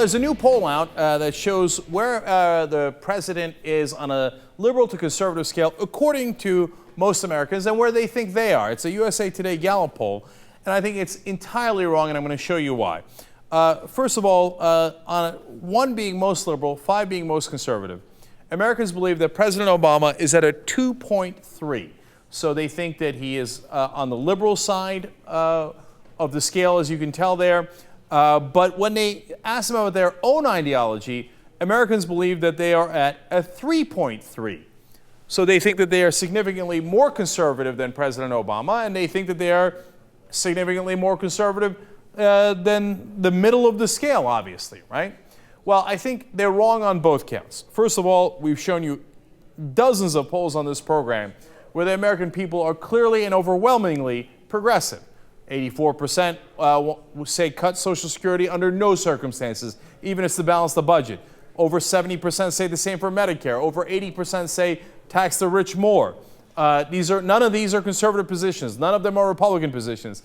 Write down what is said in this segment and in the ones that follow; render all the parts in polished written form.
there's a new poll out that shows where the president is on a liberal to conservative scale, according to most Americans, and where they think they are. It's a USA Today Gallup poll, and I think it's entirely wrong, and I'm going to show you why. First of all, on 1 being most liberal, 5 being most conservative, Americans believe that President Obama is at a 2.3. So they think that he is on the liberal side of the scale, as you can tell there. But when they ask them about their own ideology, Americans believe that they are at a 3.3. So they think that they are significantly more conservative than President Obama, and they think that they are significantly more conservative than the middle of the scale, obviously, right? Well, I think they're wrong on both counts. First of all, we've shown you dozens of polls on this program where the American people are clearly and overwhelmingly progressive. 84% say cut Social Security under no circumstances, even if it's to balance the budget. Over 70% say the same for Medicare. Over 80% say tax the rich more. None of these are conservative positions. None of them are Republican positions.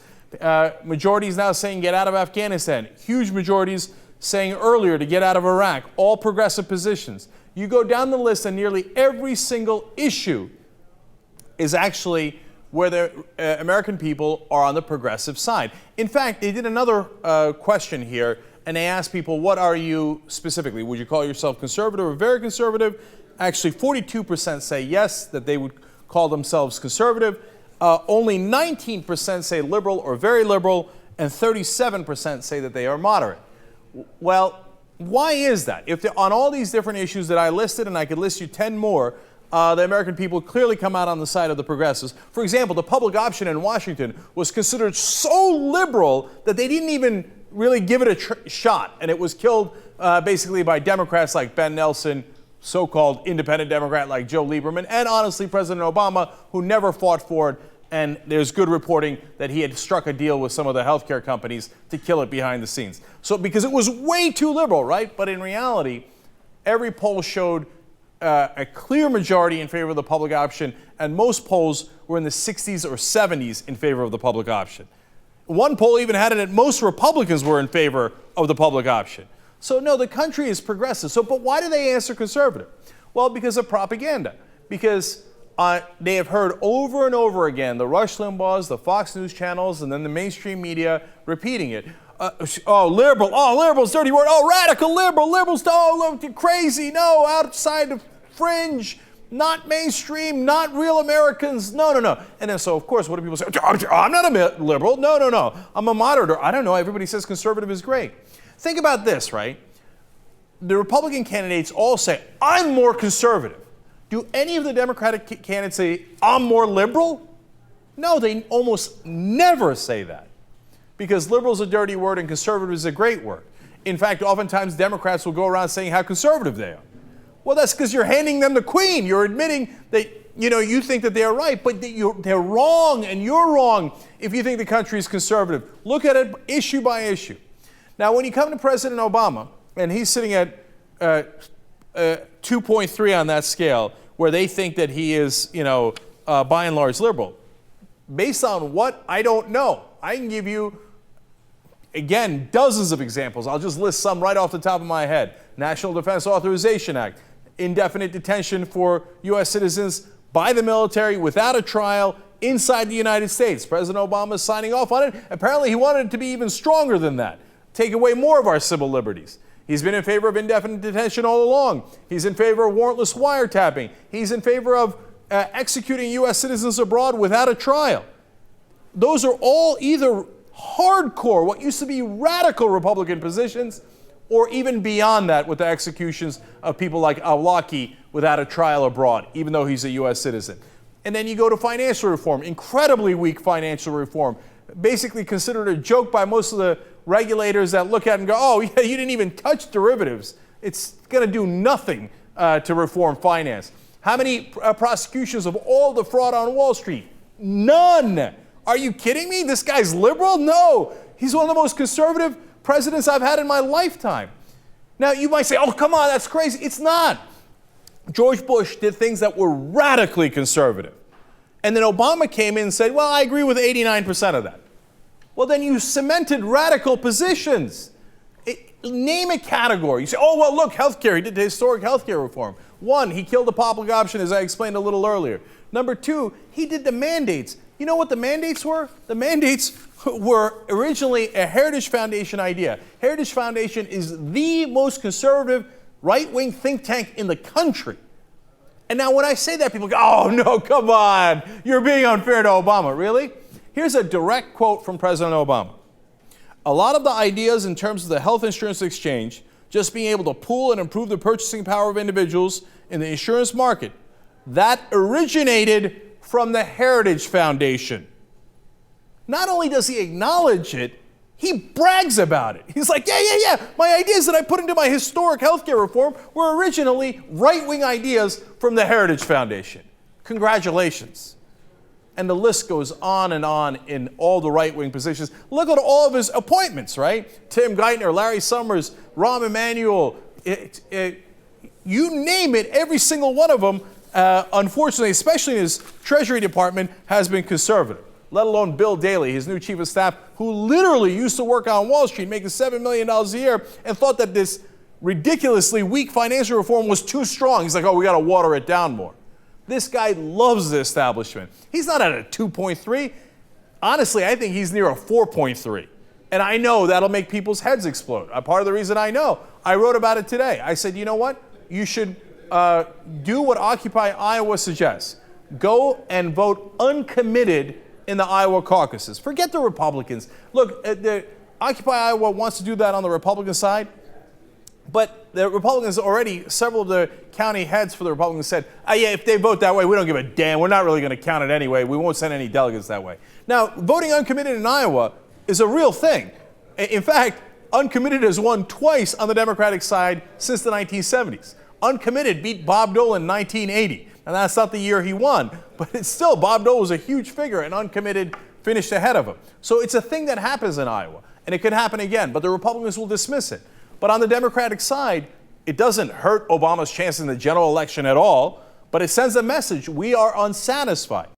Majorities now saying get out of Afghanistan. Huge majorities saying earlier to get out of Iraq. All progressive positions. You go down the list and nearly every single issue is actually where the American people are on the progressive side. In fact, they did another question here, and they asked people, what are you specifically? Would you call yourself conservative or very conservative? Actually, 42% say yes, that they would call themselves conservative. Only 19% say liberal or very liberal, and 37% say that they are moderate. Well, why is that? If on all these different issues that I listed, and I could list you 10 more, the American people clearly come out on the side of the progressives. For example, the public option in Washington was considered so liberal that they didn't even really give it a shot, and it was killed basically by Democrats like Ben Nelson, so-called independent Democrat like Joe Lieberman, and honestly President Obama, who never fought for it, and there's good reporting that he had struck a deal with some of the healthcare companies to kill it behind the scenes. So because it was way too liberal, right? But in reality, every poll showed a clear majority in favor of the public option, and most polls were in the 60s or 70s in favor of the public option. One poll even had it that most Republicans were in favor of the public option. So no, the country is progressive. So, but why do they answer conservative? Well, because of propaganda. Because they have heard over and over again the Rush Limbaughs, the Fox News channels, and then the mainstream media repeating it. Liberals, dirty word. Oh, radical liberal, liberals, oh, crazy, no, outside the fringe, not mainstream, not real Americans, no. And then so, of course, what do people say? I'm not a liberal, no, I'm a moderate, or I don't know, everybody says conservative is great. Think about this, right? The Republican candidates all say, I'm more conservative. Do any of the Democratic candidates say, I'm more liberal? No, they almost never say that. Because liberal is a dirty word and conservative is a great word. In fact, oftentimes Democrats will go around saying how conservative they are. Well, that's because you're handing them the queen. You're admitting that, you think that they're right, but they're wrong, and you're wrong if you think the country is conservative. Look at it by issue. Now, when you come to President Obama, and he's sitting at 2.3 on that scale, where they think that he is, by and large liberal. Based on what? I don't know. I can give you, again, dozens of examples. I'll just list some right off the top of my head. National Defense Authorization Act, indefinite detention for U.S. citizens by the military without a trial inside the United States. President Obama is signing off on it. Apparently, he wanted it to be even stronger than that. Take away more of our civil liberties. He's been in favor of indefinite detention all along. He's in favor of warrantless wiretapping. He's in favor of executing U.S. citizens abroad without a trial. Those are all either hardcore, what used to be radical Republican positions, or even beyond that with the executions of people like Awlaki without a trial abroad, even though he's a U.S. citizen. And then you go to financial reform, incredibly weak financial reform, basically considered a joke by most of the regulators that look at it and go, oh, yeah, you didn't even touch derivatives. It's going to do nothing to reform finance. How many prosecutions of all the fraud on Wall Street? None. Are you kidding me? This guy's liberal? No. He's one of the most conservative presidents I've had in my lifetime. Now, you might say, oh, come on, that's crazy. It's not. George Bush did things that were radically conservative. And then Obama came in and said, well, I agree with 89% of that. Well, then you cemented radical positions. Name a category. You say, oh, well, look, healthcare. He did the historic healthcare reform. One, he killed the public option, as I explained a little earlier. Number two, he did the mandates. You know what the mandates were? The mandates were originally a Heritage Foundation idea. Heritage Foundation is the most conservative right-wing think tank in the country. And now when I say that, people go, oh, no, come on. You're being unfair to Obama. Really? Here's a direct quote from President Obama. A lot of the ideas in terms of the health insurance exchange, just being able to pool and improve the purchasing power of individuals in the insurance market, that originated from the Heritage Foundation. Not only does he acknowledge it, he brags about it. He's like, yeah. My ideas that I put into my historic healthcare reform were originally right-wing ideas from the Heritage Foundation. Congratulations. And the list goes on and on in all the right-wing positions. Look at all of his appointments, right? Tim Geithner, Larry Summers, Rahm Emanuel, you name it, every single one of them, unfortunately, especially in his Treasury Department, has been conservative. Let alone Bill Daley, his new chief of staff, who literally used to work on Wall Street, making $7 million a year, and thought that this ridiculously weak financial reform was too strong. He's like, oh, we got to water it down more. This guy loves the establishment. He's not at a 2.3. Honestly, I think he's near a 4.3. And I know that'll make people's heads explode. Part of the reason I know, I wrote about it today. I said, you know what? You should do what Occupy Iowa suggests. Go and vote uncommitted in the Iowa caucuses. Forget the Republicans. Look, the Occupy Iowa wants to do that on the Republican side. But the Republicans already, several of the county heads for the Republicans said, yeah, if they vote that way, we don't give a damn. We're not really going to count it anyway. We won't send any delegates that way. Now, voting uncommitted in Iowa is a real thing. In fact, uncommitted has won twice on the Democratic side since the 1970s. Uncommitted beat Bob Dole in 1980. And that's not the year he won. But it's still, Bob Dole was a huge figure, and uncommitted finished ahead of him. So it's a thing that happens in Iowa. And it could happen again. But the Republicans will dismiss it. But on the Democratic side, it doesn't hurt Obama's chances in the general election at all, but it sends a message: we are unsatisfied.